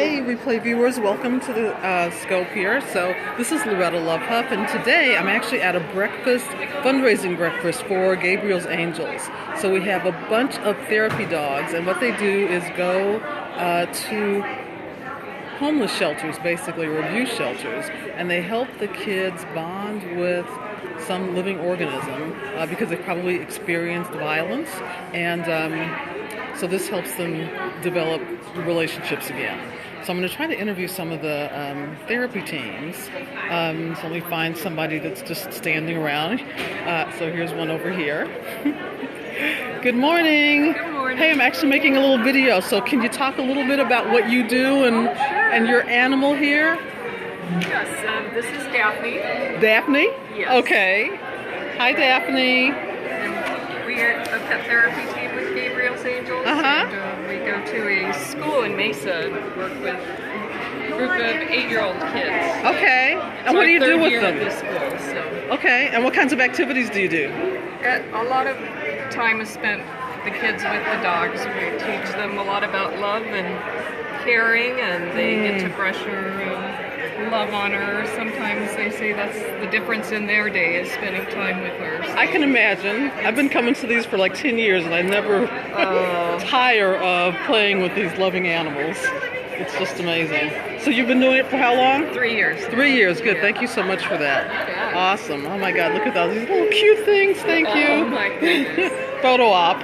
Hey, replay viewers, welcome to the scope here. So this is Loretta Lovehuff, and today I'm actually at a fundraising breakfast for Gabriel's Angels. So we have a bunch of therapy dogs, and what they do is go to homeless shelters, basically, or abuse shelters, and they help the kids bond with some living organism because they've probably experienced violence, and so this helps them develop relationships again. So I'm going to try to interview some of the therapy teams. So let me find somebody that's just standing around. So here's one over here. Good morning. Good morning. Hey, I'm actually making a little video. So can you talk a little bit about what you do and your animal here? Yes, this is Daphne. Daphne? Yes. Okay. Hi, Daphne. And we are a pet therapy team with Gabriel's Angels. Uh-huh. And we go to a school in Mesa and work with a group of 8-year-old kids. Okay. And what do you do with them? At this school, so. Okay. And what kinds of activities do you do? A lot of time is spent with the kids with the dogs. We teach them a lot about love and caring, and they get to brush her, love on her. Sometimes they say that's the difference in their day is spending time with her. So. I can imagine. I've been coming to these for like 10 years and I never tire of playing with these loving animals. It's just amazing. So you've been doing it for how long? 3 years. 3 years. Good. Thank you so much for that. Yeah. Awesome. Oh my God. Look at those. These little cute things. Thank you. Oh my goodness. Photo op.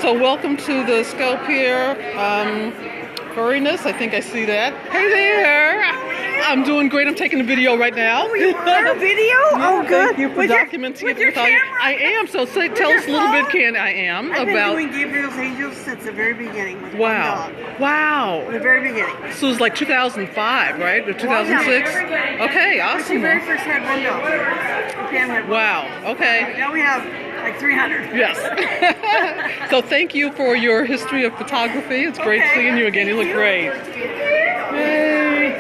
So welcome to the scope here. Furriness, I think I see that. Hey there! I'm doing great. I'm taking a video right now. Oh, you are a video? Oh, good. Thank you for documenting it. With your camera? I am. So tell us a little bit, Ken. I am I've about. been doing Gabriel's Angels since the very beginning with Wow! one dog. Wow! The very beginning. So it was like 2005, right? Or 2006? Okay, When she awesome. very first had one dog. Pam had one. Wow. Okay. Now we have like 300. Yes. So thank you for your history of photography. It's great Okay. seeing you again. You look great. Yay.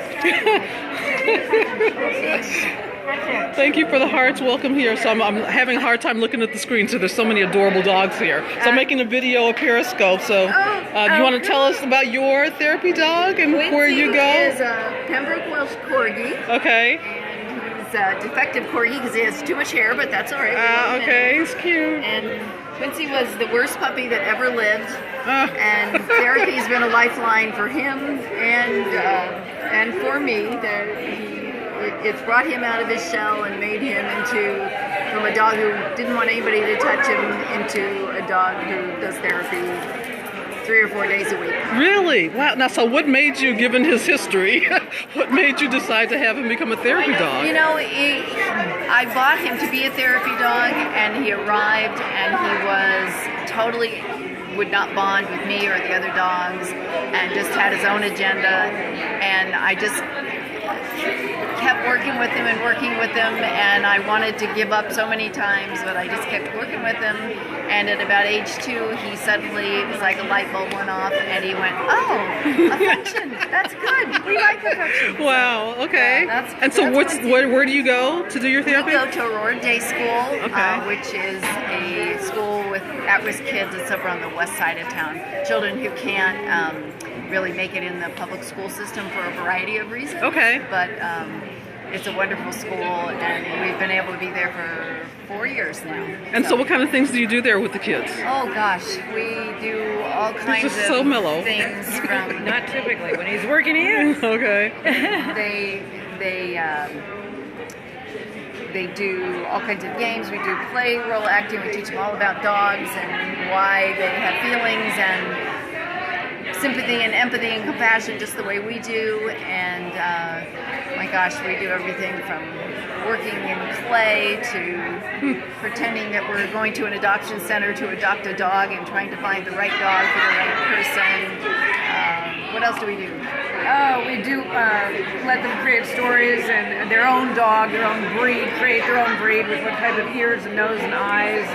Thank you for the hearts. Welcome here. So I'm having a hard time looking at the screen, so there's so many adorable dogs here. So I'm making a video of Periscope. So do you want to tell us about your therapy dog and where you go? Quincy is a Pembroke Welsh Corgi. Okay. And he's a defective Corgi because he has too much hair, but that's all right. Okay, he's cute. And Quincy was the worst puppy that ever lived. And therapy's been a lifeline for him and for me. It's brought him out of his shell and made him from a dog who didn't want anybody to touch him, into a dog who does therapy 3 or 4 days a week. Really? Wow. Now, so what made you, given his history, what made you decide to have him become a therapy dog? You know, I bought him to be a therapy dog, and he arrived, and he was totally would not bond with me or the other dogs, and just had his own agenda, and I just kept working with him, and I wanted to give up so many times, but I just kept working with him. And at about age 2, he suddenly, it was like a light bulb went off, and he went, "Oh, affection, that's good. We like affection." Wow. Okay. Yeah, and so, that's where do you go to do your therapy? We go to Aurora Day School, Okay. which is a school with at-risk kids. It's over on the west side of town. Children who can't really make it in the public school system for a variety of reasons. Okay. But it's a wonderful school, and we've been able to be there for 4 years now. And so what kind of things do you do there with the kids? Oh gosh, we do all kinds just of so mellow. things from Not typically. When he's working, he is. Okay. They do all kinds of games. We do play role acting. We teach them all about dogs and why they have feelings and sympathy and empathy and compassion, just the way we do. And my gosh, we do everything from working in clay to pretending that we're going to an adoption center to adopt a dog and trying to find the right dog for the right person. What else do we do? We do let them create stories and their own dog, their own breed, create their own breed with what type of ears and nose and eyes,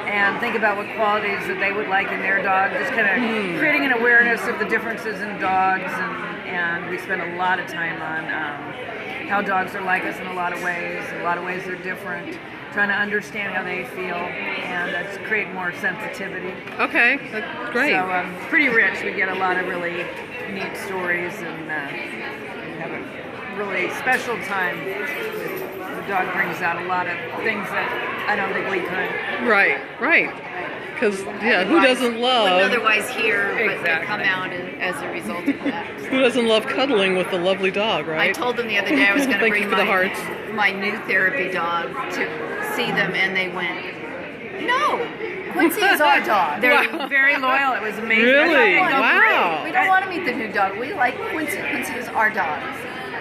and think about what qualities that they would like in their dog. Just kind of creating an awareness of the differences in dogs, and we spend a lot of time on how dogs are like us in a lot of ways. In a lot of ways they're different. trying to understand how they feel, and just create more sensitivity. Okay, that's great. So it's pretty rich. We get a lot of really neat stories, and have a really special time. The dog brings out a lot of things that I don't think we could. Right. Because, who doesn't love... Wouldn't otherwise hear what Exactly. come out as a result of that. Who doesn't love cuddling with a lovely dog, right? I told them the other day I was going to Thank you bring for the hearts. my new therapy dog to see them, and they went, "No, Quincy is our dog." They're very loyal. It was amazing. Really? I thought they'd go Wow. We don't want to meet the new dog. We like Quincy. Quincy is our dog.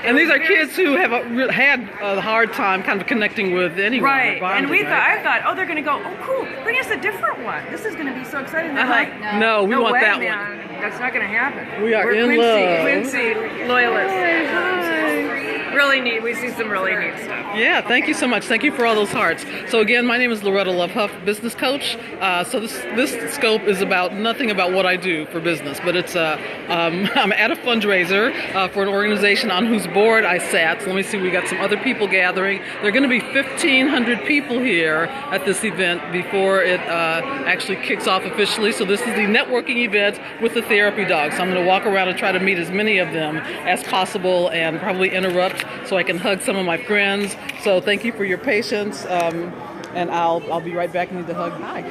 And these are kids who have had a hard time kind of connecting with anyone. or Right, bonding, and we right? I thought, oh, they're going to go, oh, cool, bring us a different one. This is going to be so exciting. They're like, No, we no want way, that man. That's not going to happen. We are We're in Quincy, love. Quincy loyalists. Really neat. We see some really neat stuff. Yeah, thank you so much. Thank you for all those hearts. So again, my name is Loretta Love Huff, business coach. So this scope is about nothing about what I do for business, but it's I'm at a fundraiser for an organization on whose board I sat. So let me see, we got some other people gathering. There are going to be 1,500 people here at this event before it actually kicks off officially. So this is the networking event with the therapy dogs. So I'm going to walk around and try to meet as many of them as possible and probably interrupt so I can hug some of my friends. So thank you for your patience. And I'll be right back. I need to hug. Hi.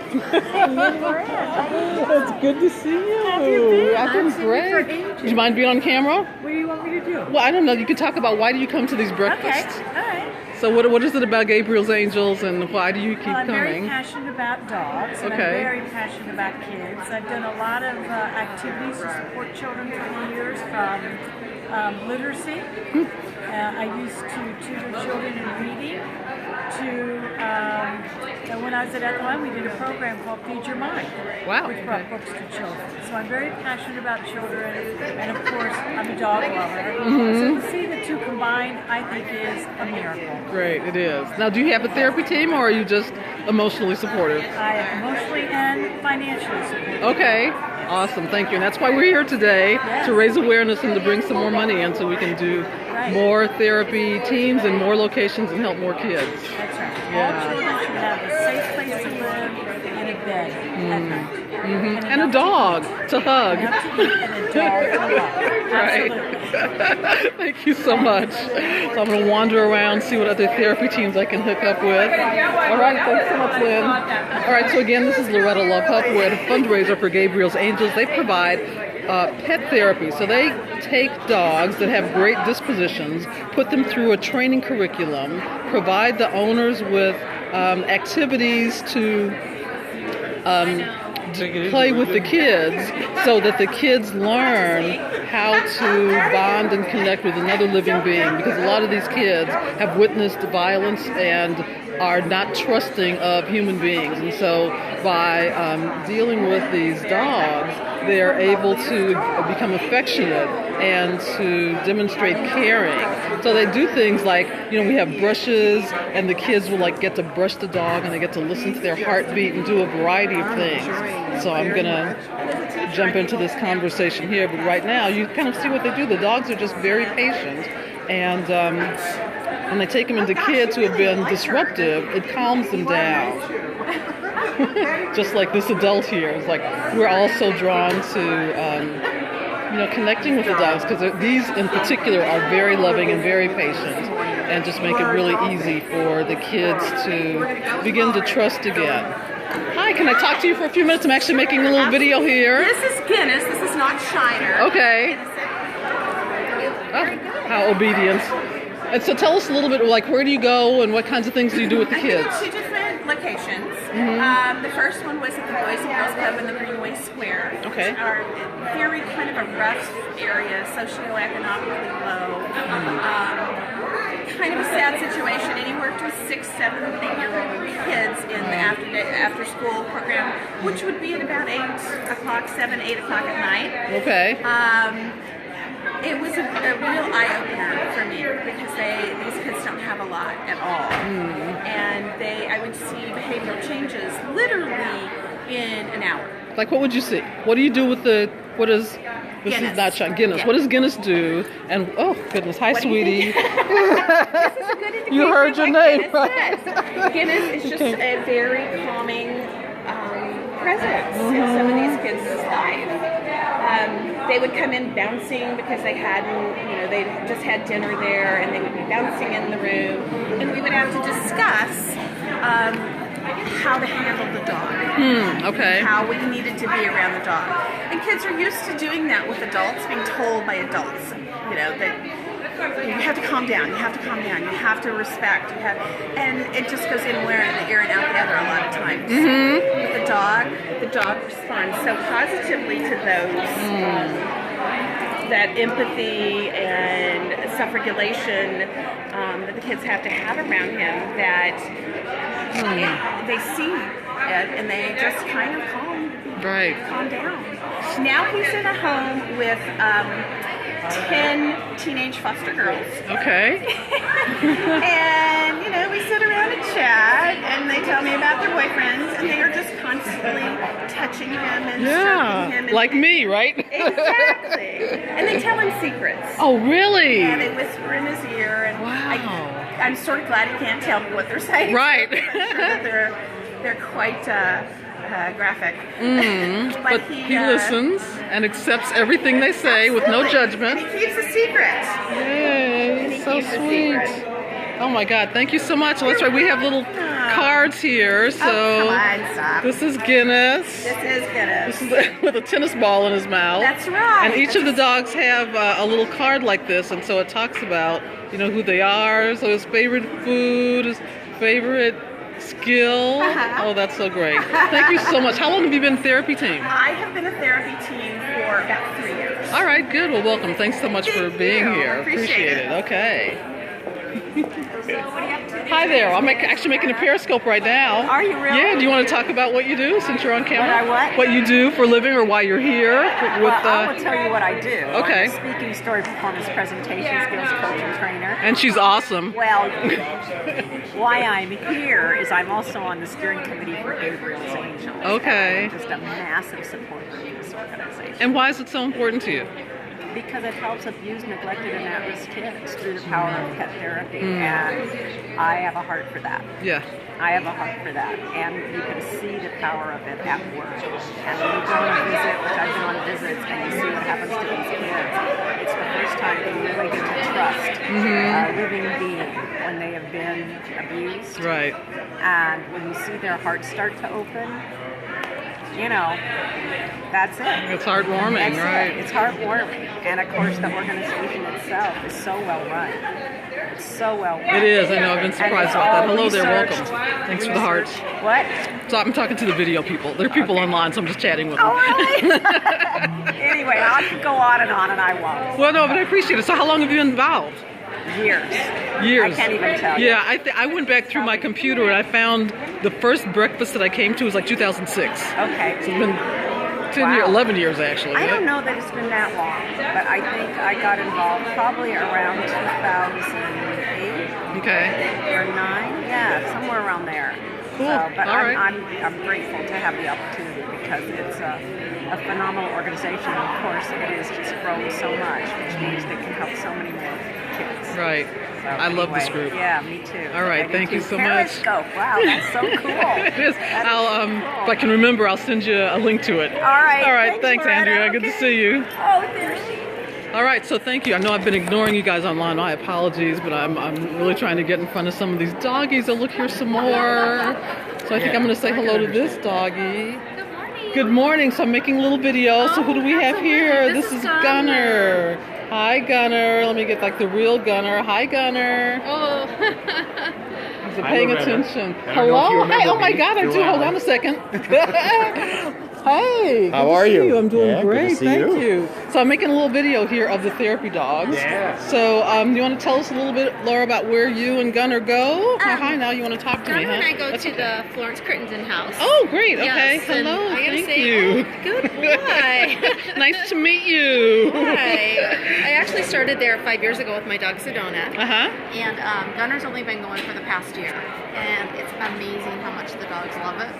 It's good to see you. I've been great. Do you mind being on camera? What do you want me to do? Well, I don't know. You can talk about why do you come to these breakfasts? All right. So what is it about Gabriel's Angels and why do you keep Well, I'm very coming? passionate about dogs, and Okay. I'm very passionate about kids. I've done a lot of activities to support children through the years, from literacy. I used to tutor children in reading and when I was at Echelon, we did a program called Feed Your Mind, Wow. which brought books to children. So I'm very passionate about children, and of course, I'm a dog lover. So to see the two combined, I think is a miracle. Great, it is. Now, do you have a therapy team or are you just emotionally supportive? I am emotionally and financially supported. Okay, awesome, thank you. And that's why we're here today, to raise awareness and to bring some more money in so we can do more therapy teams and more locations and help more kids. That's right. Yeah. All children should have a safe place to live and a bed at night. And a dog to hug. Enough to eat and a dog to love. Right. Absolutely. Thank you so much. So I'm going to wander around, see what other therapy teams I can hook up with. All right, thanks so much, Lynn. All right, so again, this is Loretta Love Huff. We're at a fundraiser for Gabriel's Angels. They provide pet therapy. So they take dogs that have great dispositions, put them through a training curriculum, provide the owners with activities to play with the kids so that the kids learn how to bond and connect with another living being, because a lot of these kids have witnessed violence and are not trusting of human beings. And so by dealing with these dogs, they're able to become affectionate and to demonstrate caring. So they do things like, we have brushes, and the kids will get to brush the dog, and they get to listen to their heartbeat and do a variety of things. So I'm gonna jump into this conversation here, but right now you kind of see what they do. The dogs are just very patient, and when they take them into kids who have been disruptive, it calms them down. Just like this adult here. It's like we're all so drawn to connecting with the dogs, because these in particular are very loving and very patient, and just make it really easy for the kids to begin to trust again. Hi, can I talk to you for a few minutes? I'm actually making a little video here. This is Guinness. This is not Shiner. Okay. Oh, how obedient. And so tell us a little bit, where do you go and what kinds of things do you do with the I think kids? two different locations. The first one was at the Boys and Girls Club in the Greenway Square. Okay. Which are very kind of a rough area, socioeconomically low. Kind of a sad situation, and he worked with 6, 7, 8-year-old kids in the after school program, which would be at about 8 o'clock, 7, 8 o'clock at night. Okay. It was a real eye-opener for me, because these kids don't have a lot at all. And I would see behavioral changes literally in an hour. Like, what would you see? What do you do with the What is this? Guinness. Is not Sean Guinness. Yeah. What does Guinness do? And oh goodness, hi, What do you sweetie. think? This is a good indication You heard of your what name, Guinness right? is. Guinness is just Okay. a very calming presence in some of these kids' lives. They would come in bouncing because they hadn't, they just had dinner there, and they would be bouncing in the room, and we would have to discuss how to handle the dog. Okay. How we needed to be around the dog. And kids are used to doing that with adults, being told by adults, that you have to calm down, you have to calm down, you have to respect, and it just goes in one ear and out the other a lot of times. With the dog responds so positively to those, that empathy and self-regulation that the kids have to have around him, that they see it and they just kind of calm down. Now he's in a home with 10 teenage foster girls. Okay. And, we sit around and chat, and they tell me about their boyfriends, and they are just constantly touching him and stroking him. And Like me, right? Exactly. And they tell him secrets. Oh, really? Yeah, they whisper in his ear, and I'm sort of glad he can't tell me what they're saying. Right. I'm sure that they're quite graphic. But he listens and accepts everything they say with no judgment. And he keeps a secret. Yay, so keeps a sweet. secret. Oh my God, thank you so much. Well, that's right, we have little cards here. So come on, stop. this is Guinness. This is Guinness. This is with a tennis ball in his mouth. That's right. And each of the dogs have a little card like this, and so it talks about, who they are, so his favorite food, his favorite skill. Oh, that's so great. Thank you so much. How long have you been therapy team? I have been a therapy team for about 3 years. All right, good. Well, welcome. Thanks so much for being you. here. Appreciate it. Okay. Hi there. I'm actually making a Periscope right now. Are you really? Yeah. Do you want to talk about what you do since you're on camera? What? What you do for a living or why you're here? With, I will tell you what I do. Okay. I'm a speaking, story, performance, presentation skills coach and trainer. And she's awesome. Well, why I'm here is I'm also on the steering committee for Gabriel's Angels. Okay. I'm just a massive supporter of this organization. And why is it so important to you? Because it helps abused, neglected, and at-risk kids through the power of pet therapy, and I have a heart for that. Yeah. I have a heart for that, and you can see the power of it at work. And when you go on a visit, which I've been on visits, and you see what happens to these kids, it's the first time that you really get to trust a living being when they have been abused. Right. And when you see their hearts start to open, that's it. It's heartwarming, That's right? it. It's heartwarming. And of course, the organization itself is so well run. It's so well run. It is. I know. I've been surprised about that. Hello there. Welcome. Researched. Thanks for the hearts. What? So I'm talking to the video people. There are people online, so I'm just chatting with them. Oh, really? Anyway, I could go on, and I won't. Well, no, but I appreciate it. So how long have you been involved? Years. Years. I can't even tell you. Yeah, I went back through my computer and I found the first breakfast that I came to was like 2006. Okay. So it's been 10 years, 11 years actually. I don't know that it's been that long, but I think I got involved probably around 2008 Okay. or 9. Yeah, somewhere around there. Cool. But All right. I'm grateful to have the opportunity because it's a phenomenal organization. Of course, it is just grown so much, which means they can help so many more kids. Right. So I love this anyway, group. Yeah, me too. All right, I do thank you too. so much. Periscope. Wow, that's so cool. It is. That is I'll cool. if I can remember, I'll send you a link to it. All right. All right. Thanks, Loretta. Andrea. Good to Okay. see you. Oh, there she is. All right, so thank you. I know I've been ignoring you guys online. My apologies, but I'm really trying to get in front of some of these doggies. Oh, look, here's some more. So I think I'm going to say hello to this doggie. Good morning. So I'm making a little video. So who do we have here? This is Gunner. Hi, Gunner. Let me get like the real Gunner. Hi, Gunner. Oh. Is it paying attention? I don't know if you Hello? remember Hi. Oh my me. God, I You're do. Hold welcome. on a second. Hey. How good to are see you? I'm doing Yeah, good to great. see Thank you. you. So I'm making a little video here of the therapy dogs. Yeah. So you want to tell us a little bit, Laura, about where you and Gunner go? Hi, now you want to talk to me, Gunnar huh? and I go That's to okay. the Florence Crittenden house. Oh, great. Okay. Yes, and Hello. I gotta Thank say, you. oh, good boy. Nice to meet you. Hi. I actually started there 5 years ago with my dog Sedona. Uh-huh. And Gunner's only been going for the past year. And it's amazing how much the dogs love it.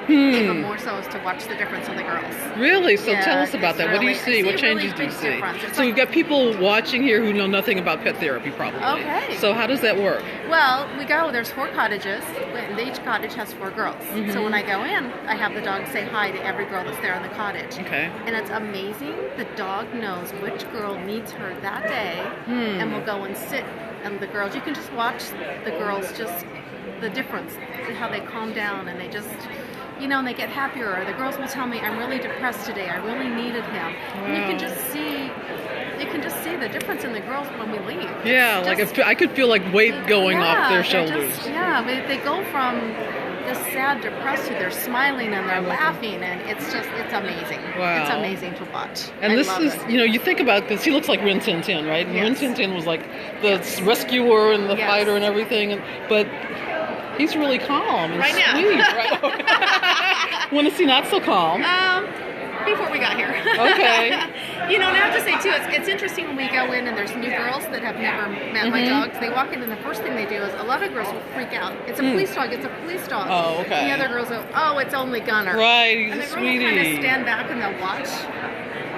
Even more so is to watch the difference difference in the girls. Really? So Yeah, tell us about it's that. What do you really- see? I What see a really changes do you big see? difference. It's So like- we've got people watching here who know nothing about pet therapy, probably. Okay. So how does that work? Well, there's 4 cottages, and each cottage has 4 girls. Mm-hmm. So when I go in, I have the dog say hi to every girl that's there in the cottage. Okay. And it's amazing. The dog knows which girl needs her that day and will go and sit. And the girls, you can just watch the girls, just the difference, how they calm down and they just, and they get happier. Or the girls will tell me, I'm really depressed today. I really needed him. And you can just see the difference in the girls when we leave. Yeah, Just- I could feel like weight going off their they're shoulders. they go from this sad, depressed to they're smiling and they're laughing, and it's amazing. Wow. It's amazing to watch. And I this love is, it. you think about this, he looks like Rin Tin Tin, right? And Rin Yes. Tin Tin was like the rescuer and the Yes. fighter and everything, but he's really calm and Right now. sweet. Right? When is he not so calm? Before we got here. Okay. And I have to say too, it's interesting when we go in and there's new girls that have never met my Mm-hmm. dogs. They walk in and the first thing they do is a lot of girls will freak out. It's a police dog. It's a police dog. Oh, okay. And the other girls go, oh, it's only Gunner. Right, he's And a the girls kind of sweetie. stand back and they'll watch.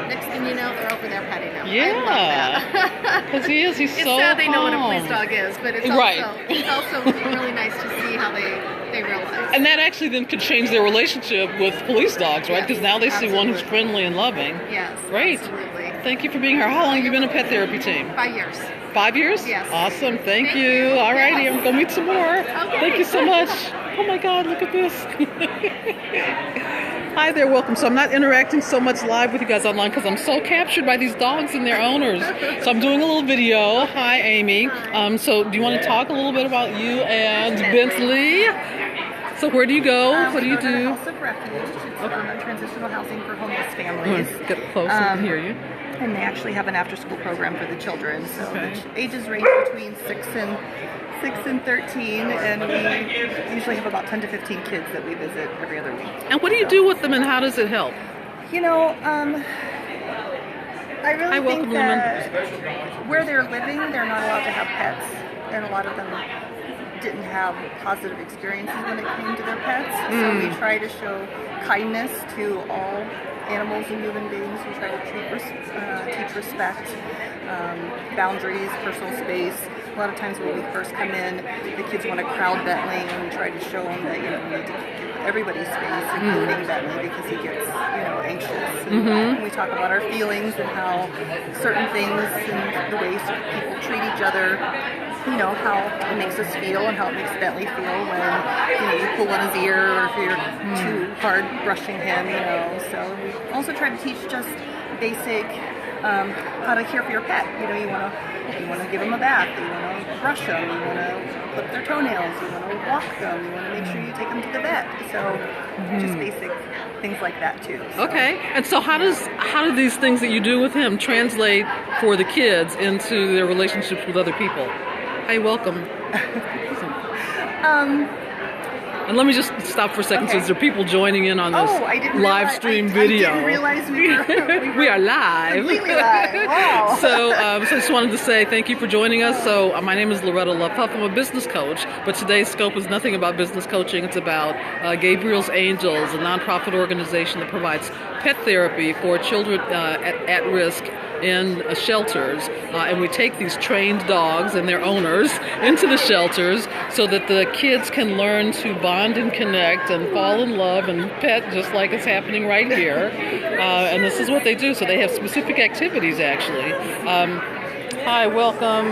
Next thing you know, they're over there petting him. Yeah. I love that. Because he's It's so sad they know what a calm. police dog is, but it's Right. also really nice to see how they realize. And that actually then could change their relationship with police dogs, right? Yes, Because now they see one who's absolutely. friendly and loving. Yes, Great. absolutely. Thank you for being here. How long have you been a pet therapy team? 5 years. 5 years? Yes. Awesome. Thank Thank you. you. All righty. Yes. I'm going to meet some more. Okay. Thank you so much. Oh my God, look at this. Hi there, welcome. So I'm not interacting so much live with you guys online because I'm so captured by these dogs and their owners. So I'm doing a little video. Hi, Amy. So do you want to talk a little bit about you and Bentley? So where do you go? What do you We go to the do? House of Refuge. It's transitional housing for homeless families. Get close so I can hear you. And they actually have an after-school program for the children. So Okay. the ages range between 6 and 13, and we usually have about 10 to 15 kids that we visit every other week. And what do you do with them and how does it help? I really Hi, welcome, think that where they're living, they're not allowed to have pets, and a lot of them didn't have positive experiences when it came to their pets. So we try to show kindness to all animals and human beings. We try to teach respect, boundaries, personal space. A lot of times when we first come in, the kids want to crowd Bentley, and we try to show them that we need to give everybody space, including Bentley, because he gets anxious. And we talk about our feelings and how certain things and the ways people treat each other, how it makes us feel and how it makes Bentley feel when you pull on his ear or if you're too hard brushing him. So we also try to teach just basic how to care for your pet. You want to give them a bath, you want to brush them, you want to clip their toenails, you want to walk them, you want to make sure you take them to the vet. So just basic things like that too. So. Okay. And so how do these things that you do with him translate for the kids into their relationships with other people? Hi, welcome. And let me just stop for a second. Okay. So there are people joining in on this I didn't live realize, stream I video. didn't realize we were, We are live. completely live. Wow. So I just wanted to say thank you for joining us. So my name is Loretta Lovehuff. I'm a business coach, but today's scope is nothing about business coaching. It's about Gabriel's Angels, a nonprofit organization that provides pet therapy for children at risk in shelters, and we take these trained dogs and their owners into the shelters so that the kids can learn to bond and connect and fall in love and pet just like it's happening right here. And this is what they do. So they have specific activities actually. Hi, welcome.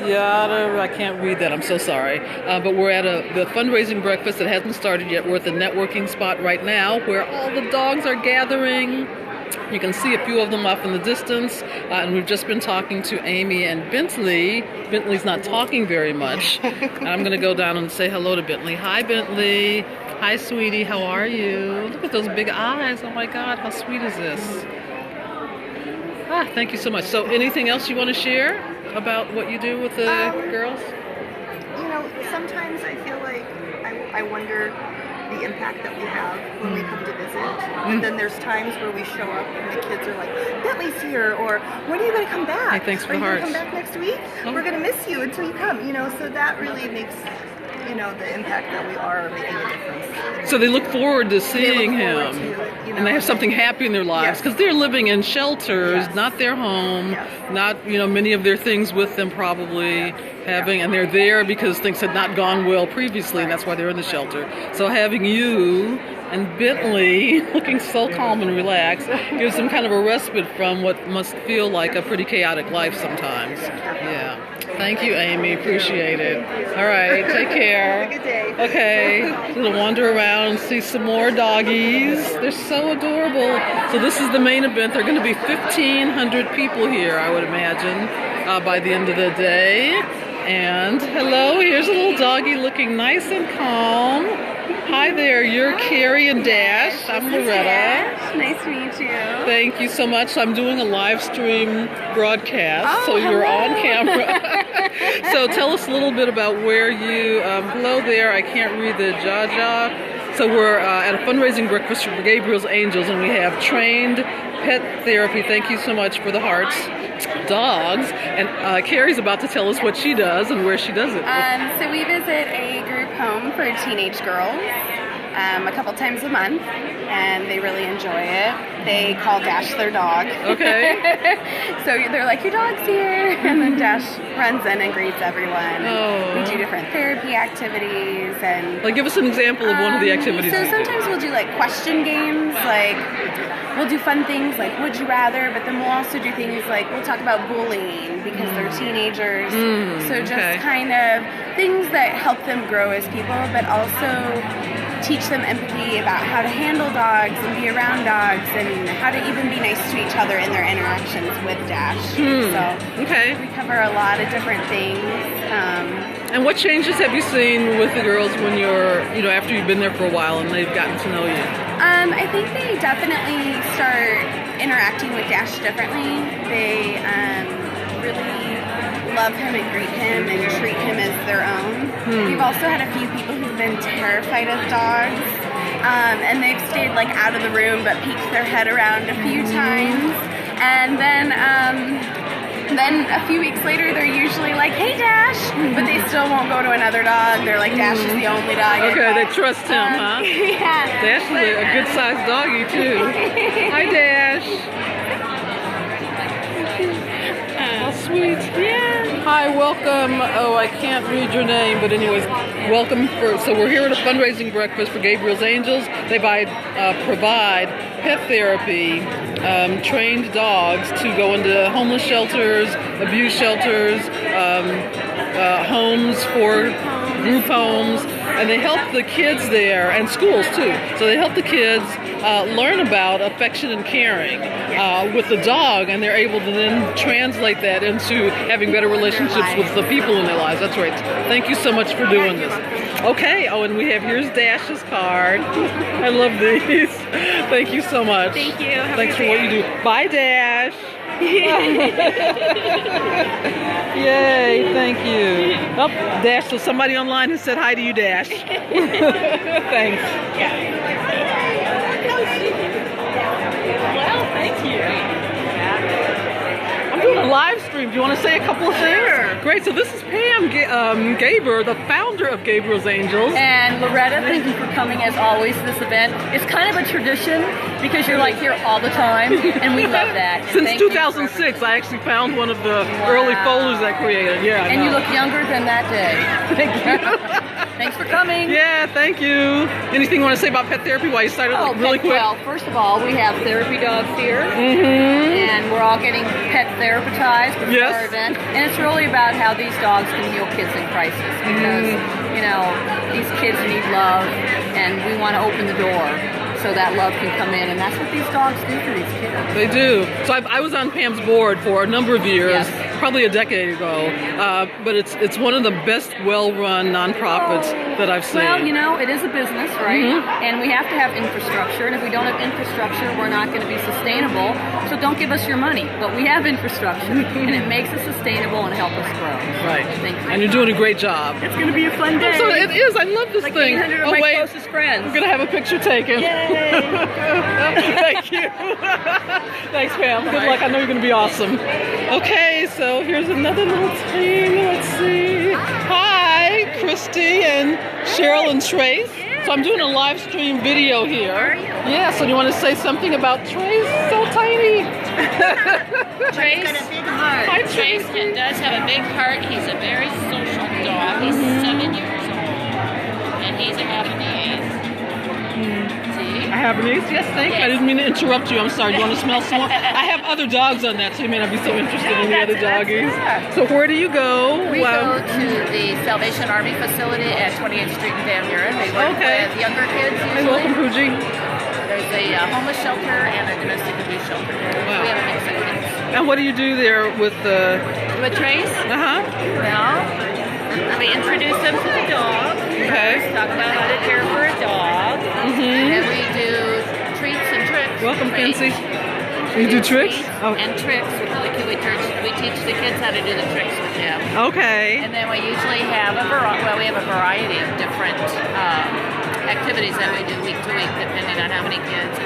Yada. I can't read that. I'm so sorry. But we're at the fundraising breakfast that hasn't started yet. We're at the networking spot right now where all the dogs are gathering. You can see a few of them off in the distance, and we've just been talking to Amy and Bentley. Bentley's not talking very much. And I'm going to go down and say hello to Bentley. Hi, Bentley. Hi, sweetie. How are you? Look at those big eyes. Oh, my God. How sweet is this? Thank you so much. So anything else you want to share about what you do with the girls? Sometimes I feel like I wonder the impact that we have when we come to visit. And then there's times where we show up and the kids are like, Bentley's here, or when are you going to come back? Hey, thanks for are you the going to hearts. come back next week? We're going to miss you until you come. So that really makes the impact that we are making a difference. So they look forward to They seeing look forward him. to it. and they have something happy in their lives, because they're living in shelters, not their home, not, you know, many of their things with them probably having, and they're there because things had not gone well previously, and that's why they're in the shelter. So having you and Bentley looking so calm and relaxed gives them kind of a respite from what must feel like a pretty chaotic life sometimes. Yeah. Thank you, Amy. Appreciate it. All right. Take care. Good day. Okay. We'll wander around and see some more doggies. They're so adorable. So this is the main event. There are going to be 1,500 people here, I would imagine, by the end of the day. And hello, here's a little doggie looking nice and calm. Hi there, you're Carrie and Dash. I'm Loretta. Nice to meet you. Thank you so much. I'm doing a live stream broadcast, so you're on camera. So tell us a little bit about where you, hello there, I can't read the Jaja. So we're at a fundraising breakfast for Gabriel's Angels, and we have trained pet therapy. Thank you so much for the hearts. Dogs, and Carrie's about to tell us what she does and where she does it. So we visit a group home for teenage girls a couple times a month, and they really enjoy it. They call Dash their dog. Okay. So they're like, your dog's here, and then Dash runs in and greets everyone. Oh. We do different therapy activities, and like, give us an example of one of the activities. So you do. sometimes we'll do like question games, like we'll do fun things like would you rather, but then we'll also do things like we'll talk about bullying because they're teenagers. So just kind of things that help them grow as people, but also teach them empathy about how to handle dogs and be around dogs and how to even be nice to each other in their interactions with Dash. So we cover a lot of different things. And what changes have you seen with the girls when you're, you know, after you've been there for a while and they've gotten to know you? I think they definitely start interacting with Dash differently. They really love him and greet him and treat him as their own. We've also had a few people who've been terrified of dogs, and they've stayed like out of the room but peeked their head around a few times. And then a few weeks later, they're usually like, hey, Dash, but they still won't go to another dog. They're like, Dash is the only dog. Okay, they trust him, huh? Yeah. Dash is a good-sized doggy, too. Hi, Dash. How sweet. Yeah. Hi, welcome. Oh, I can't read your name, but anyways, welcome. So we're here at a fundraising breakfast for Gabriel's Angels. They provide pet therapy, trained dogs to go into homeless shelters, abuse shelters, homes for group homes, and they help the kids there, and schools too. So they help the kids learn about affection and caring with the dog, and they're able to then translate that into having better relationships with the people in their lives. That's right. Thank you so much for doing this. Okay, oh, and here's Dash's card. I love these. Thank you so much. Thank you. Thanks for what you do. Bye, Dash. Yay, thank you. Oh, Dash, so somebody online has said hi to you, Dash. Thanks. Well, thank you. I'm doing a live stream. Do you want to say a couple of things? Sure. Great. So this is Pam Gaber, the founder of Gabriel's Angels. And Loretta, thank you for coming as always to this event. It's kind of a tradition because you're like here all the time, and we love that. And Since thank you 2006, I actually found one of the early folders I created. Yeah. I And you know. look younger than that day. Thank you. Thanks for coming. Yeah, thank you. Anything you want to say about pet therapy while you started really quick? Well, first of all, we have therapy dogs here, and we're all getting pet therapized before Yes. our event. And it's really about how these dogs can heal kids in crisis because, you know, these kids need love, and we want to open the door so that love can come in, and that's what these dogs do for these kids. They do. So I was on Pam's board for a number of years, Yes. probably a decade ago. But it's one of the best well-run nonprofits that I've seen. Well, you know, it is a business, right? And we have to have infrastructure, and if we don't have infrastructure, we're not going to be sustainable. So don't give us your money, but we have infrastructure, and it makes us sustainable and help us grow. Right. Thank you. And you're doing a great job. It's going to be a fun day. So it is. I love this like thing. 800 of Oh, my wait. closest friends. We're going to have a picture taken. Yay. Thank you. Thanks, Pam. Good luck. I know you're going to be awesome. Okay, so here's another little team. Let's see. Hi, Christy and Cheryl and Trace. So I'm doing a live stream video here. Are you? Yeah, so do you want to say something about Trace? So tiny. Trace got a big heart. Hi, Trace does have a big heart. He's a very social dog. He's 7 years old. And he's a Havanese. See? A Havanese? Yes, thank you. I didn't mean to interrupt you. I'm sorry. Do you want to smell some more? I have other dogs on that, so you may not be so interested in the other doggies. So where do you go? We go to the Salvation Army facility at 28th Street in Van Buren. We work with younger kids usually. Hey, welcome, Pooji. There's a homeless shelter and a domestic abuse shelter. Wow. We have a mix of kids. And what do you do there with the... With Trace? Uh-huh. Well, we introduce them to the dog. Okay. Talk about how to care for a dog. And we do treats and tricks. Welcome, Fancy. You do tricks? And tricks. We teach the kids how to do the tricks with them. Okay. And then we usually have a variety of different activities that we do week to week, depending on how many kids.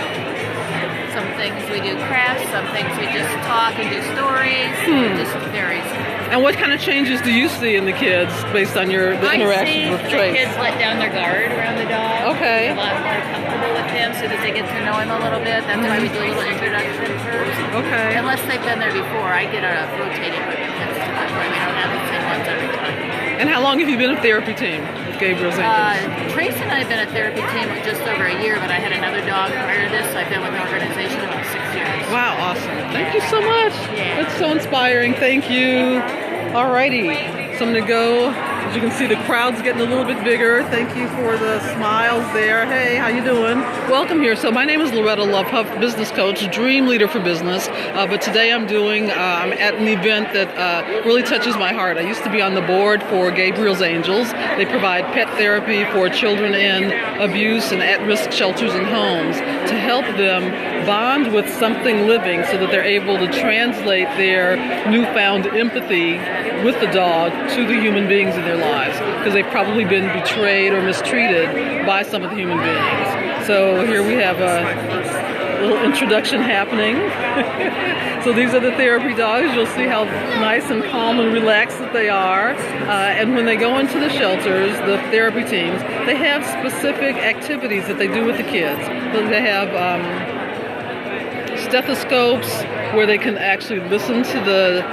Some things we do crafts, some things we just talk and do stories. It just varies. And what kind of changes do you see in the kids based on your interactions with Trace? The kids let down their guard around the dog. Okay. They're a lot more comfortable with him so that they get to know him a little bit. That's why we do a little introduction first. Okay. Unless they've been there before. I get a rotating group of kids to that way. We don't have the same ones every time. And how long have you been a therapy team with Gabriel's Angels? Trace and I have been a therapy team just over a year, but I had another dog prior to this, so I've been with the organization about 6 years. Wow, awesome. Thank you so much. Yeah. That's so inspiring. Thank you. Alrighty. So I'm going to go. As you can see, the crowd's getting a little bit bigger. Thank you for the smiles there. Hey, how you doing? Welcome here. So my name is Loretta Lovehuff, business coach, dream leader for business. But today I'm at an event that really touches my heart. I used to be on the board for Gabriel's Angels. They provide pet therapy for children in abuse and at-risk shelters and homes to help them bond with something living so that they're able to translate their newfound empathy with the dog to the human beings in their lives, because they've probably been betrayed or mistreated by some of the human beings. So here we have a little introduction happening. So these are the therapy dogs. You'll see how nice and calm and relaxed that they are. And when they go into the shelters, the therapy teams, they have specific activities that they do with the kids. So they have stethoscopes where they can actually listen to the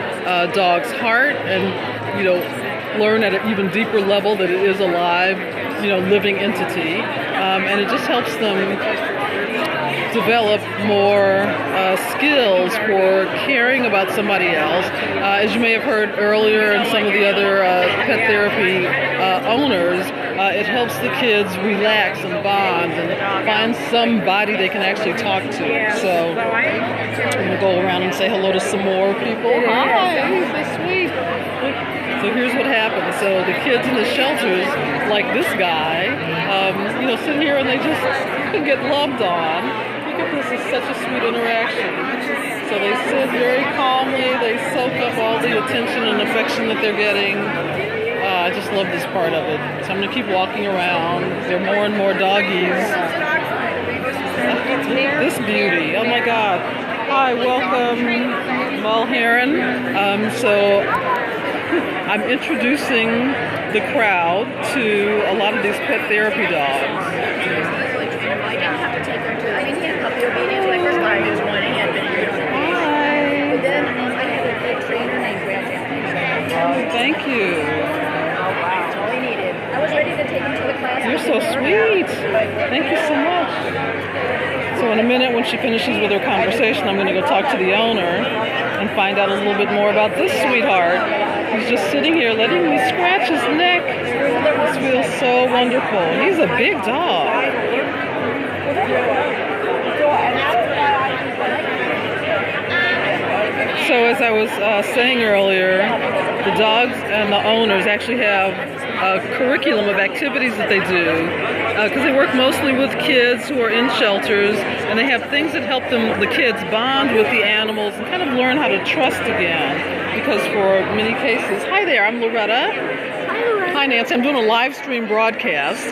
dog's heart and, learn at an even deeper level that it is a live, living entity. And it just helps them develop more skills for caring about somebody else. As you may have heard earlier in some of the other pet therapy owners, it helps the kids relax and bond and find somebody they can actually talk to. So I'm going to go around and say hello to some more people. Hi, so sweet. So here's what happens. So the kids in the shelters, like this guy, sit here and they just get loved on. Look at this, it's such a sweet interaction. So they sit very calmly, they soak up all the attention and affection that they're getting. I just love this part of it. So I'm going to keep walking around. There are more and more doggies. This beauty, oh my God. Hi, welcome, Mall Heron. So I'm introducing the crowd to a lot of these pet therapy dogs. I didn't have to take her to, he had puppy obedience when I first got him, just one, he had been here. Hi. But then I had a trainer named Gabriel. Thank you. That's all he needed. I was ready to take him to the class. You're so sweet. Thank you so much. So in a minute, when she finishes with her conversation, I'm going to go talk to the owner and find out a little bit more about this sweetheart. He's just sitting here letting me scratch his neck. This feels so wonderful. He's a big dog. So as I was saying earlier, the dogs and the owners actually have a curriculum of activities that they do, because they work mostly with kids who are in shelters, and they have things that help the kids bond with the animals and kind of learn how to trust again. Because for many cases, hi there, I'm Loretta. Hi Nancy, I'm doing a live stream broadcast.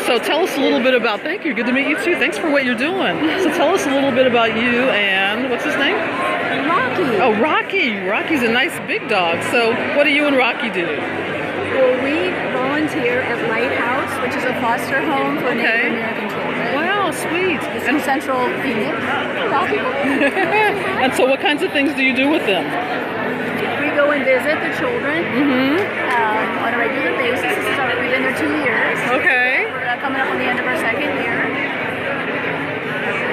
So tell us a little bit about, thank you, good to meet you too. Thanks for what you're doing. So tell us a little bit about you and, what's his name? Rocky. Oh, Rocky. Rocky's a nice big dog. So what do you and Rocky do? Well, we volunteer at Lighthouse, which is a foster home for Native American children. Wow, sweet. It's in Central Phoenix. And so what kinds of things do you do with them? We go and visit the children on a regular basis. We've been there 2 years. Okay. We're coming up on the end of our second year.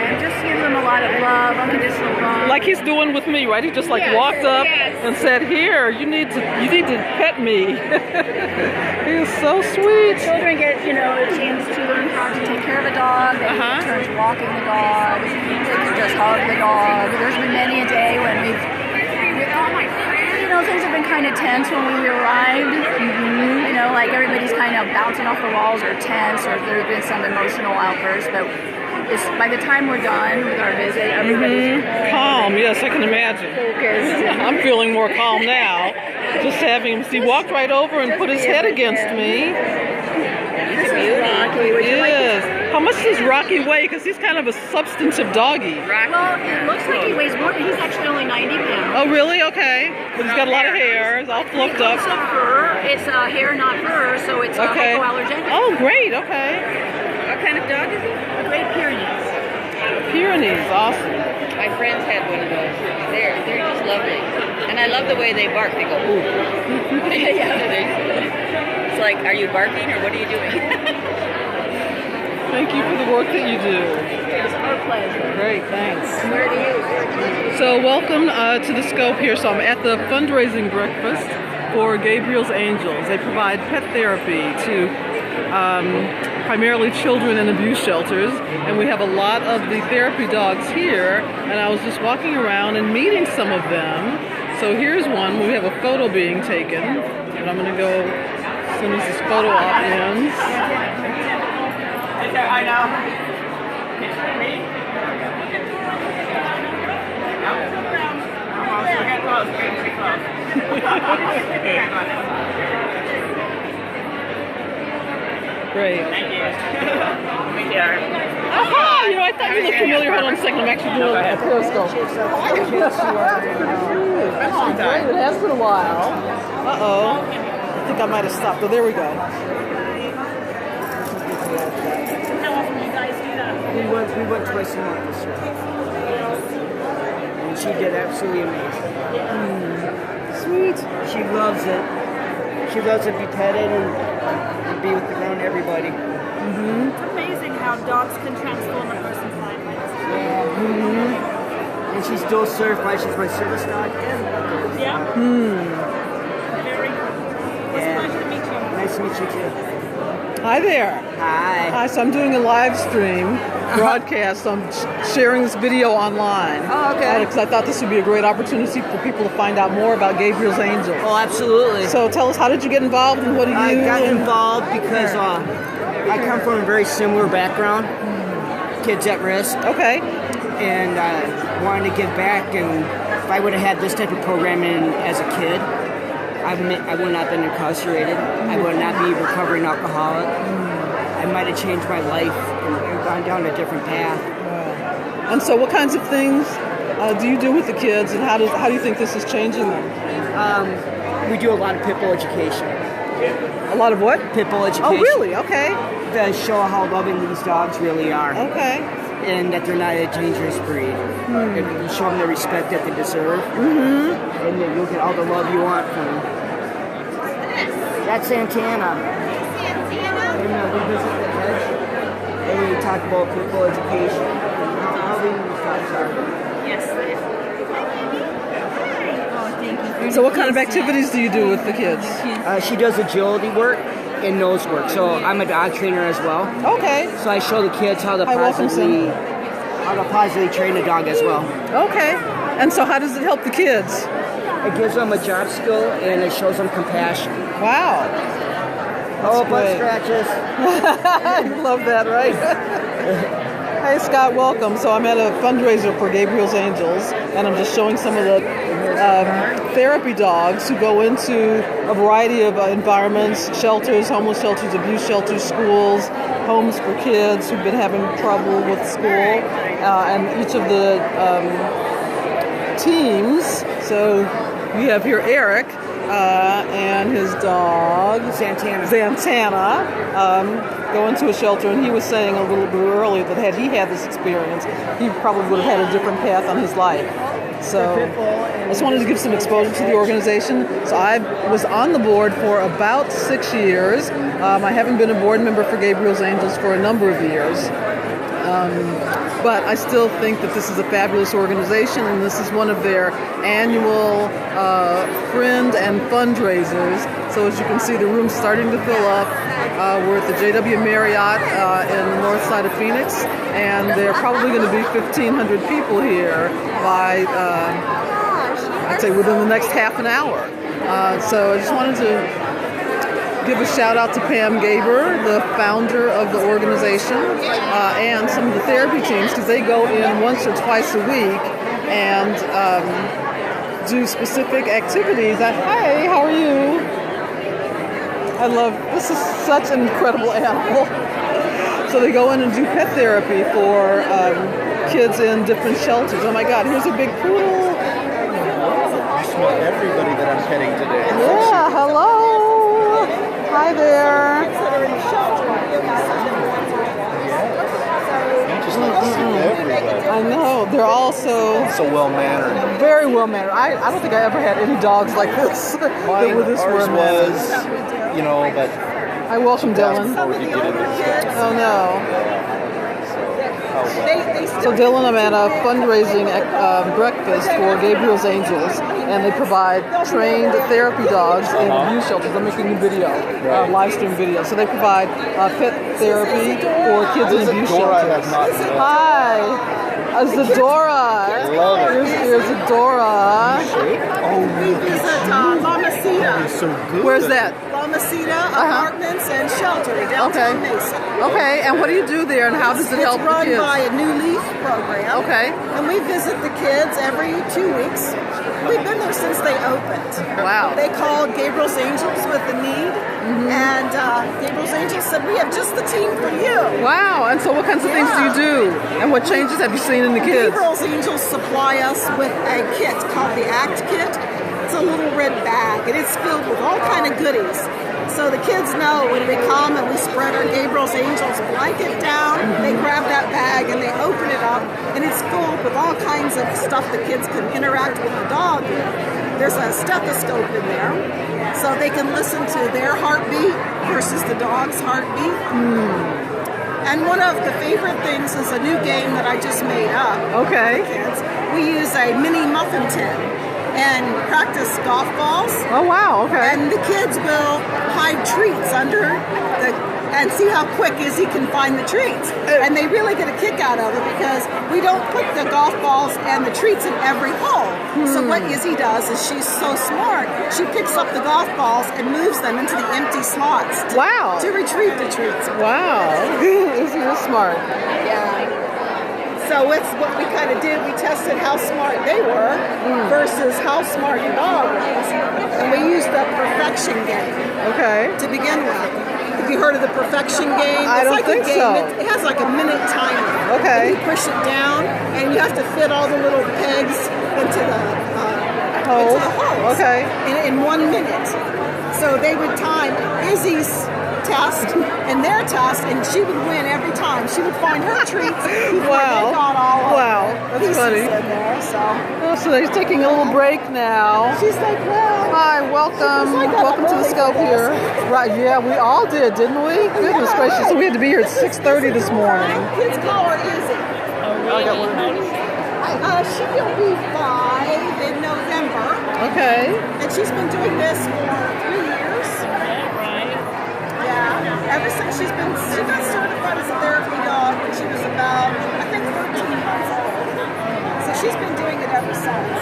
And just give them a lot of love, unconditional love. Like he's doing with me, right? He just like walked up and said, "Here, you need to pet me." He is so sweet. Children get, a chance to learn how to take care of a dog. They take turns walking the dog. They can just hug the dog. There's been many a day when things have been kind of tense when we arrived. Like everybody's kind of bouncing off the walls or tense, or there's been some emotional outbursts. But by the time we're done with our visit, everybody's calm. Yes, I can imagine. Focused. I'm feeling more calm now. Just having him. He walked right over and put his head against me. This is Rocky. Yes. How much does Rocky weigh? Because he's kind of a substantive doggy. Well, it looks like he weighs more, but he's actually only 90 pounds. Oh, really? Okay. But he's got a lot of hair. He's all fluffed up. It's fur. It's hair, not fur, so it's hypoallergenic. Oh, great. Okay. What kind of dog is he? A Great Pyrenees. Pyrenees. Awesome. My friends had one of those. They're just lovely. And I love the way they bark. They go, ooh. It's like, are you barking or what are you doing? Thank you for the work that you do. It's our pleasure. Great, thanks. Where do you? So welcome to the Scope here. So I'm at the fundraising breakfast for Gabriel's Angels. They provide pet therapy to primarily children in abuse shelters, and we have a lot of the therapy dogs here, and I was just walking around and meeting some of them. So here's one. We have a photo being taken, and I'm going to go as soon as this photo op ends. I know. Great. Thank you. Aha! I thought you looked familiar. Hold on a second. I'm actually doing a periscope. It has been a while. Uh-oh. I think I might have stopped. Oh, there we go. We went twice a month this year. And she did absolutely amazing. Sweet. She loves it. She loves to be petted and be with around everybody. It's amazing how dogs can transform a person's life. And she's dual certified. She's my service dog. Yeah. Very good. It's a pleasure to meet you. Nice to meet you too. Hi there. Hi. Hi, so I'm doing a live stream broadcast. I'm sharing this video online. Oh, okay. Because I thought this would be a great opportunity for people to find out more about Gabriel's Angels. Oh, absolutely. So tell us, how did you get involved and what do you do? I got involved because I come from a very similar background. Kids at risk. Okay. And wanted to give back, and if I would have had this type of programming as a kid, I would not have been incarcerated. I would not be a recovering alcoholic. I might have changed my life and gone down a different path. Wow. And so what kinds of things do you do with the kids, and how do you think this is changing them? We do a lot of pit bull education. A lot of what? Pit bull education. Oh, really? Okay. To show how loving these dogs really are. Okay. And that they're not a dangerous breed. And you show them the respect that they deserve. And then you'll get all the love you want from them. That's Santana. And we visit the hedge. And we talk about pit bull education. And how loving these dogs are. Yes. Oh, thank you. So what kind of activities do you do with the kids? She does agility work and nose work. So I'm a dog trainer as well. Okay. So I show the kids how to positively train a dog as well. Okay. And so how does it help the kids? It gives them a job skill and it shows them compassion. Wow. Oh, butt scratches. You love that, right? Hey, Scott, welcome. So I'm at a fundraiser for Gabriel's Angels, and I'm just showing some of the therapy dogs who go into a variety of environments, shelters, homeless shelters, abuse shelters, schools, homes for kids who've been having trouble with school, and each of the teams. So we have here Eric, and his dog Santana go into a shelter, and he was saying a little bit earlier that had he had this experience, he probably would have had a different path on his life. So I just wanted to give some exposure to the organization. So I was on the board for about 6 years. I haven't been a board member for Gabriel's Angels for a number of years. But I still think that this is a fabulous organization, and this is one of their annual friend and fundraisers. So as you can see, the room's starting to fill up. We're at the JW Marriott in the north side of Phoenix, and there are probably going to be 1,500 people here by, I'd say, within the next half an hour. So I just wanted to give a shout out to Pam Gaber, the founder of the organization, and some of the therapy teams, because they go in once or twice a week and do specific activities. Hi, how are you? I love, this is such an incredible animal. So they go in and do pet therapy for kids in different shelters. Oh my God, here's a big poodle. You smell everybody that I'm petting today. Yeah, hello. Hi there. You just like to see everybody. I know. They're all so well-mannered. Very well-mannered. I don't think I ever had any dogs like this. Mine, ours was, you know, but... I welcome Dylan. Oh, no. So Dylan, I'm at a fundraising breakfast for Gabriel's Angels, and they provide trained therapy dogs in abuse shelters. I'm making a video, live stream video. So they provide pet therapy for kids in abuse shelters. Hi. Zadora. Here's Zadora. Is it Lamacita? So good. Where's that? Lamacita Apartments and Shelter in downtown Mesa. Okay, and what do you do there, and how does it help the kids? It's run by a New Leaf program. Okay. And we visit the kids every 2 weeks. We've been there since they opened. Wow. They called Gabriel's Angels with the need, and Gabriel's Angels said, we have just the team for you. Wow, and so what kinds of things do you do? And what changes have you seen in the kids? Gabriel's Angels supply us with a kit called the ACT kit. It's a little red bag, and it's filled with all kind of goodies. So the kids know when we come and we spread our Gabriel's Angels blanket down, they grab that bag and they open it up, and it's filled with all kinds of stuff the kids can interact with the dog with. There's a stethoscope in there, so they can listen to their heartbeat versus the dog's heartbeat. And one of the favorite things is a new game that I just made up. Okay. Kids. We use a mini muffin tin and practice golf balls. Oh wow, okay. And the kids will hide treats under the and see how quick Izzy can find the treats. And they really get a kick out of it because we don't put the golf balls and the treats in every hole. So what Izzy does is she's so smart, she picks up the golf balls and moves them into the empty slots to retrieve the treats. Wow. Izzy is smart. Yeah. So it's what we kind of did. We tested how smart they were versus how smart the dog was. And we used the perfection game to begin with. Have you heard of the perfection game? I don't think so. It has like a minute timer. Okay. And you push it down, and you have to fit all the little pegs into the holes. Okay. In 1 minute. So they would time Izzy's test and their test, and she would win every time. She would find her treats before they got all that's pieces funny. in there. So they're taking a little break now. She's like, well, hi, welcome. Welcome to the Scope here. Right, yeah, we all did, didn't we? Goodness gracious. So we had to be here at 6:30 this morning. Kids call her Izzy. I got one of these. She will be 5 in November. Okay. And she's been doing this for 3 years. Yeah. Ever since she got certified as a therapy dog when she was about, I think, 13 months old. So she's been doing it ever since.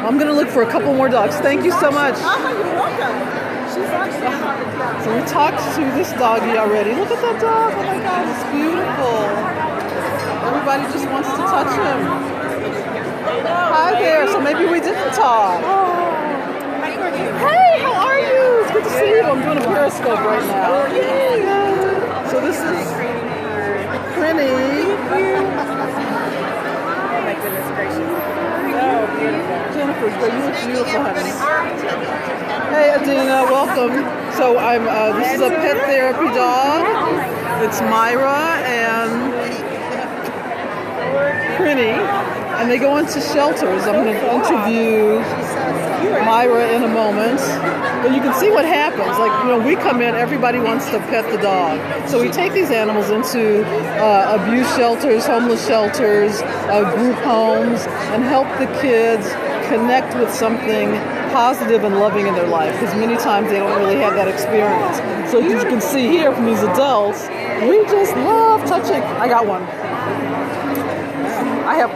I'm going to look for a couple more dogs. Thank you so much. You're welcome. She's actually So we talked to this doggy already. Look at that dog. Oh my God, it's beautiful. Everybody just wants to touch him. Hi there. So maybe we didn't talk. Hey, how are you? It's good to see you. I'm doing a Periscope right now. Yay. So this is Prinny. Oh my goodness gracious. Jennifer's great. You look beautiful, honey. Hey, Adina, welcome. So this is a pet therapy dog. It's Myra and Prinny, and they go into shelters. I'm going to interview Myra in a moment. But you can see what happens. Like, we come in, everybody wants to pet the dog. So we take these animals into abuse shelters, homeless shelters, group homes, and help the kids connect with something positive and loving in their life, because many times they don't really have that experience. So as you can see here from these adults, we just love touching. I got one. I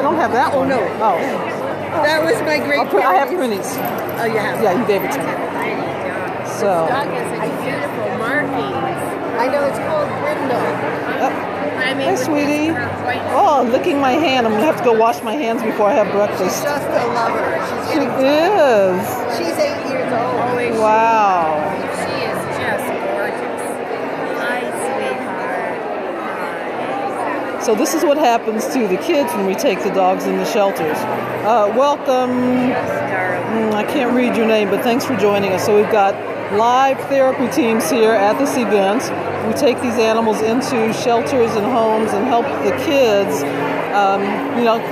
don't have that one. no. Oh. That was my great. I have Prinny's. Oh, you have? Yeah, you gave it to me. So. Dog has beautiful markings. I know it's called Brindle. Hey, sweetie. Oh, licking my hand. I'm going to have to go wash my hands before I have breakfast. She's just a lover. She is. She's 8 years old. Wow. She is just gorgeous. Hi, sweetheart. So this is what happens to the kids when we take the dogs in the shelters. Welcome. I can't read your name, but thanks for joining us. So we've got live therapy teams here at this event. We take these animals into shelters and homes and help the kids,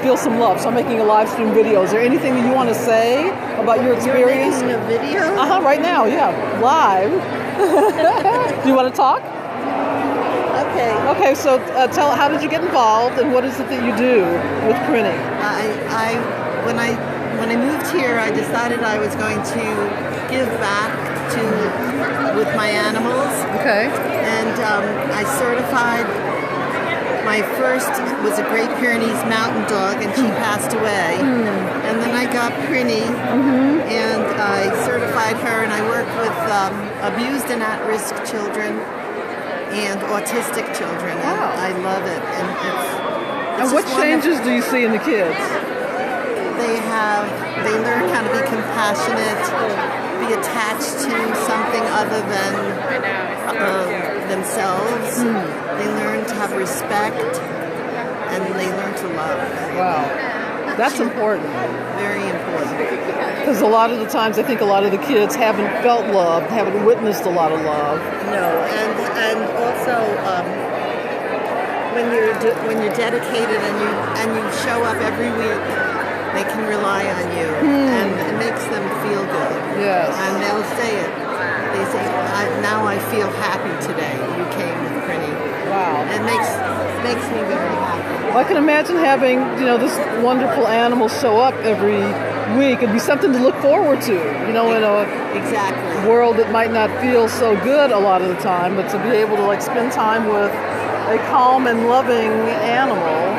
feel some love. So I'm making a live stream video. Is there anything that you want to say about your experience? You're making a video? Right now, yeah, live. Do you want to talk? Okay. Okay, so tell, how did you get involved, and what is it that you do with Prinny? When I moved here, I decided I was going to give back with my animals. Okay. And I certified. My first was a Great Pyrenees mountain dog, and she passed away. And then I got Prinny, and I certified her, and I work with abused and at-risk children and autistic children. Wow. And I love it. And what changes do you see in the kids? They learn how to be compassionate, be attached to something other than themselves. They learn to have respect, and they learn to love. Wow. That's important. Very important. Because a lot of the times I think a lot of the kids haven't felt love, haven't witnessed a lot of love. No, and also when you're dedicated and you show up every week, they can rely on you, and it makes them feel good. Yes. And they'll say it. They say, now I feel happy today. You came with Prinny. Wow. It makes me very happy. Well, I can imagine having, this wonderful animal show up every week. It'd be something to look forward to, in a world that might not feel so good a lot of the time, but to be able to spend time with a calm and loving animal.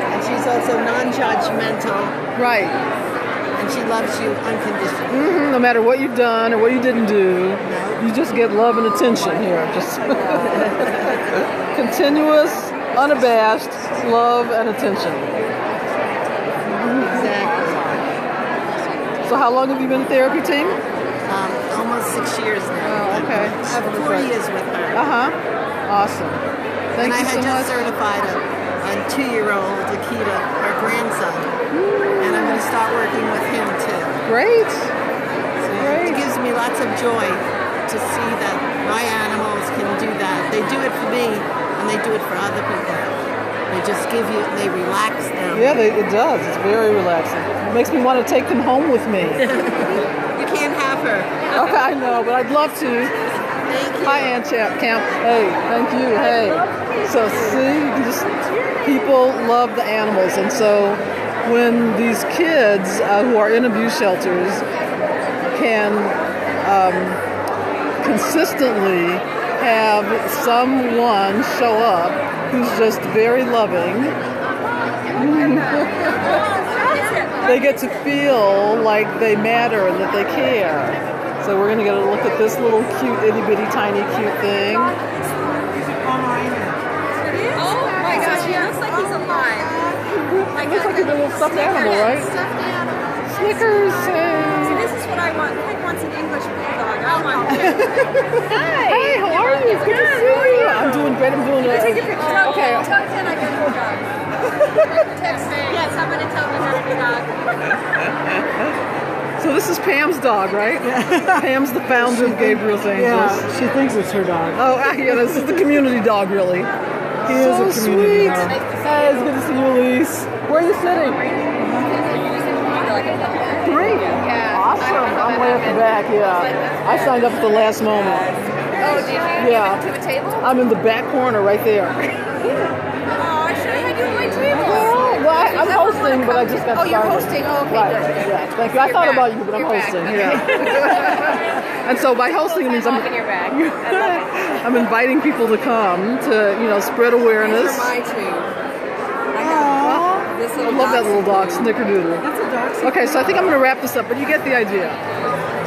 And she's also non-judgmental. Right. And she loves you unconditionally. No matter what you've done or what you didn't do, you just get love and attention here. Just continuous, unabashed love and attention. Exactly. So how long have you been a therapy team? Almost 6 years now. Oh, okay. I have 4 years with her. Awesome. Thank you so much. And I had just certified a 2-year-old, Akita, our grandson. And I'm going to start working with him too. Great. It gives me lots of joy to see that my animals can do that. They do it for me, and they do it for other people. They just they relax them. Yeah, it does. It's very relaxing. It makes me want to take them home with me. You can't have her. Okay, I know, but I'd love to. Thank you. Hi, Aunt Camp. Hey, thank you. Hey. So see, people love the animals, and so when these kids who are in abuse shelters can consistently have someone show up who's just very loving, they get to feel like they matter and that they care. So we're going to get a look at this little cute, itty-bitty, tiny, cute thing. Oh my gosh, he looks like he's alive. It looks like a little stuffed animal, right? Snickers. See, this is what I want. Peg wants an English bulldog. I want Hey, how are you? Good to see you. I'm doing great. I'm doing Take a picture. Okay. Tell Ken I got a dog. Text me. Yes, I'm going to tell him I got a dog. So this is Pam's dog, right? Pam's the founder of Gabriel's Angels. Yeah, she thinks it's her dog. Oh, yeah, this is the community dog, really. He is a community sweet. dog. Hey, it's good to see you, Elise. Where are you sitting? 3. Yeah. Awesome. I'm way at the back, yeah. I signed up at the last moment. Oh, did you? Yeah. You went to a table? I'm in the back corner right there. Oh, I should have had you at my table. I'm hosting, but I just got started. Oh, you're hosting. Oh, okay, Right. good. Yeah, thank you. I thought about you, but I'm hosting. Yeah. And so by hosting it means I'm in your bag. I'm inviting people to come to spread awareness. These are my two. This I little love that dog's little dog, Snickerdoodle. That's a dog. Okay, so I think I'm going to wrap this up, but you get the idea.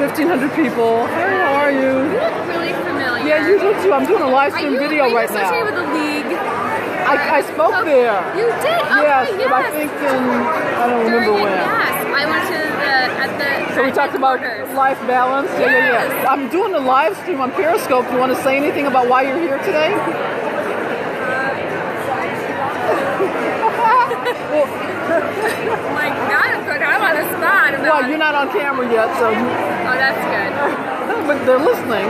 1,500 people. Hey, how are you? You look really familiar. Yeah, you do too. I'm doing a live stream video right now. Are you associated with the league? I spoke there. You did? Okay, Yes, yes. I think I don't remember when. Yes, I went to the So we talked about life balance. Yeah. I'm doing a live stream on Periscope. Do you want to say anything about why you're here today? My God, I'm on the spot. Well, you're not on camera yet, so. Oh, that's good. But they're listening.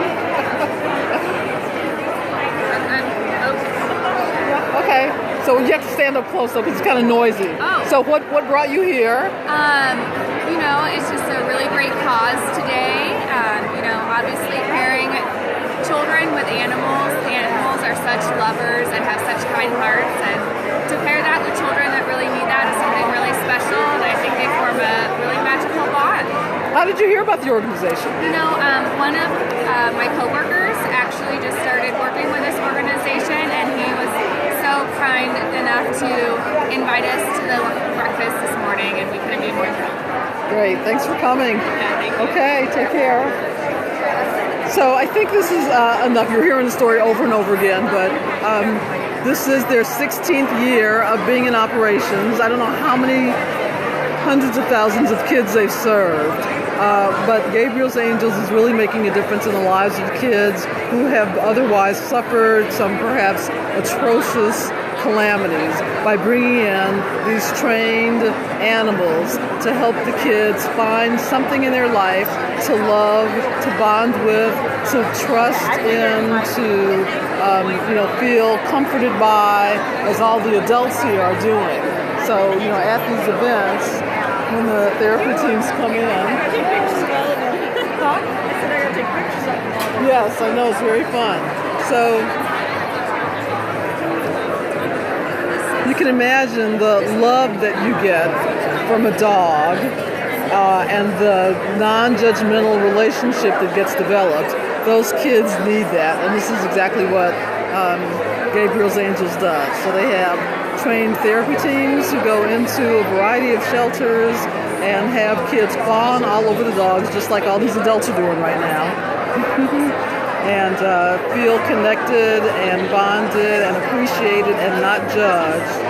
Okay, so you have to stand up close though, because it's kind of noisy. Oh. So what brought you here? It's just a really great cause today. Obviously pairing children with animals. Animals are such lovers and have such kind hearts, and to pair that with children that really need that is something really special, and I think they form a really magical bond. How did you hear about the organization? One of my coworkers actually just started working with this organization, and he was so kind enough to invite us to the breakfast this morning, and we couldn't be more thrilled. Great, thanks for coming. Yeah, thank you. Okay, take care. So I think this is enough. You're hearing the story over and over again, but this is their 16th year of being in operations. I don't know how many hundreds of thousands of kids they've served. But Gabriel's Angels is really making a difference in the lives of kids who have otherwise suffered some perhaps atrocious calamities by bringing in these trained animals to help the kids find something in their life to love, to bond with, to trust in, to feel comforted by, as all the adults here are doing. So, at these events, when the therapy teams come in. Yes, I know, it's very fun. So you can imagine the love that you get from a dog and the non-judgmental relationship that gets developed. Those kids need that, and this is exactly what Gabriel's Angels does. So they have trained therapy teams who go into a variety of shelters and have kids fawn all over the dogs, just like all these adults are doing right now, and feel connected and bonded and appreciated and not judged.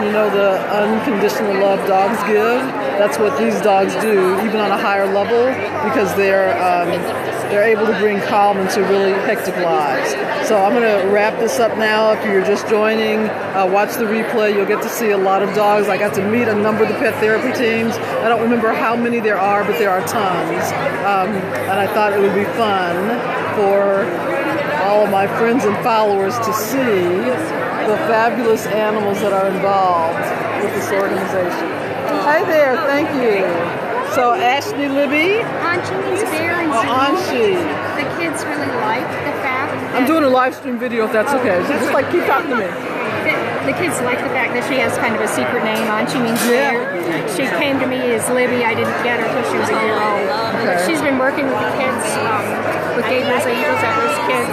And the unconditional love dogs give, that's what these dogs do, even on a higher level, because they're able to bring calm into really hectic lives. So I'm going to wrap this up now. If you're just joining, watch the replay. You'll get to see a lot of dogs. I got to meet a number of the pet therapy teams. I don't remember how many there are, but there are tons. And I thought it would be fun for all of my friends and followers to see the fabulous animals that are involved with this organization. Hi there, thank you. So Ashley Libby. Anchi means bear and Anchi. The kids really like the fact that I'm doing a live stream video if that's okay. So just keep talking to me. the kids like the fact that she has kind of a secret name. Anchi means bear. She came to me as Libby. I didn't get her until she was a year old. Okay. She's been working with the kids, with Gabriel's Angels at-risk kids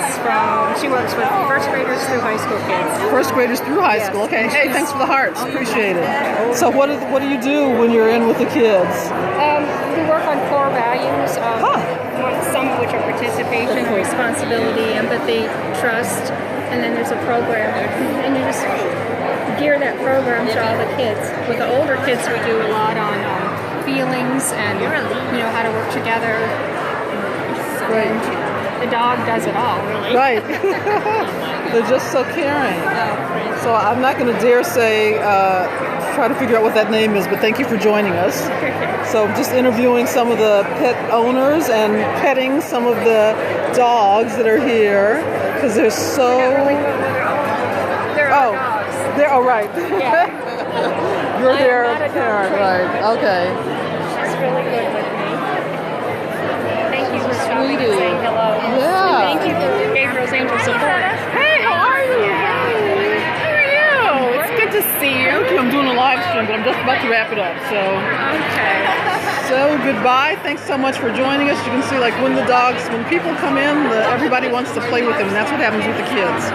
she works with first graders through high school kids. First graders through high school. Okay. Hey, thanks for the hearts. Appreciate it. So what do you do when you're in with the kids? We work on core values, some of which are participation, responsibility, empathy, trust, and then there's a program. And you just gear that program to all the kids. With the older kids, we do a lot on feelings and how to work together. Right. The dog does it all, really. Right. They're just so caring. So I'm not going to dare say try to figure out what that name is, but thank you for joining us. So just interviewing some of the pet owners and petting some of the dogs that are here, because they're so... Oh, right. Yeah. You're their not a dog parent, trainer. right. Okay. She's really good with me. Thank you for stopping and saying hello. Yeah. Thank you for Gabriel's Angel support. Hey, how are you? How are you? It's good to see you. I'm doing a live stream, but I'm just about to wrap it up. Okay. So goodbye. Thanks so much for joining us. You can see, like, when people come in, everybody wants to play with them, and that's what happens with the kids.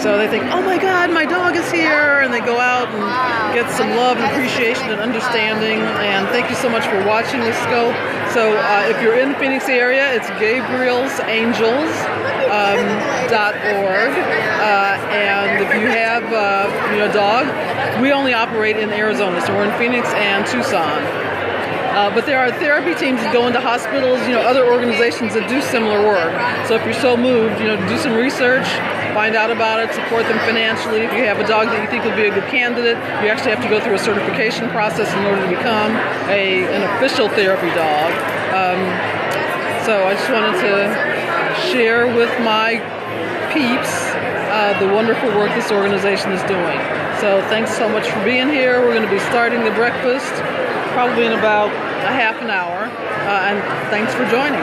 So they think, oh my God, my dog is here, and they go out and get some love and appreciation and understanding. And thank you so much for watching this scope. So if you're in the Phoenix area, it's Gabriel'sAngels.org. And if you have a dog, we only operate in Arizona, so we're in Phoenix and Tucson. But there are therapy teams that go into hospitals, other organizations that do similar work. So if you're so moved, do some research, find out about it, support them financially. If you have a dog that you think would be a good candidate, you actually have to go through a certification process in order to become an official therapy dog. So I just wanted to share with my peeps the wonderful work this organization is doing. So thanks so much for being here. We're going to be starting the breakfast probably in about a half an hour, and thanks for joining.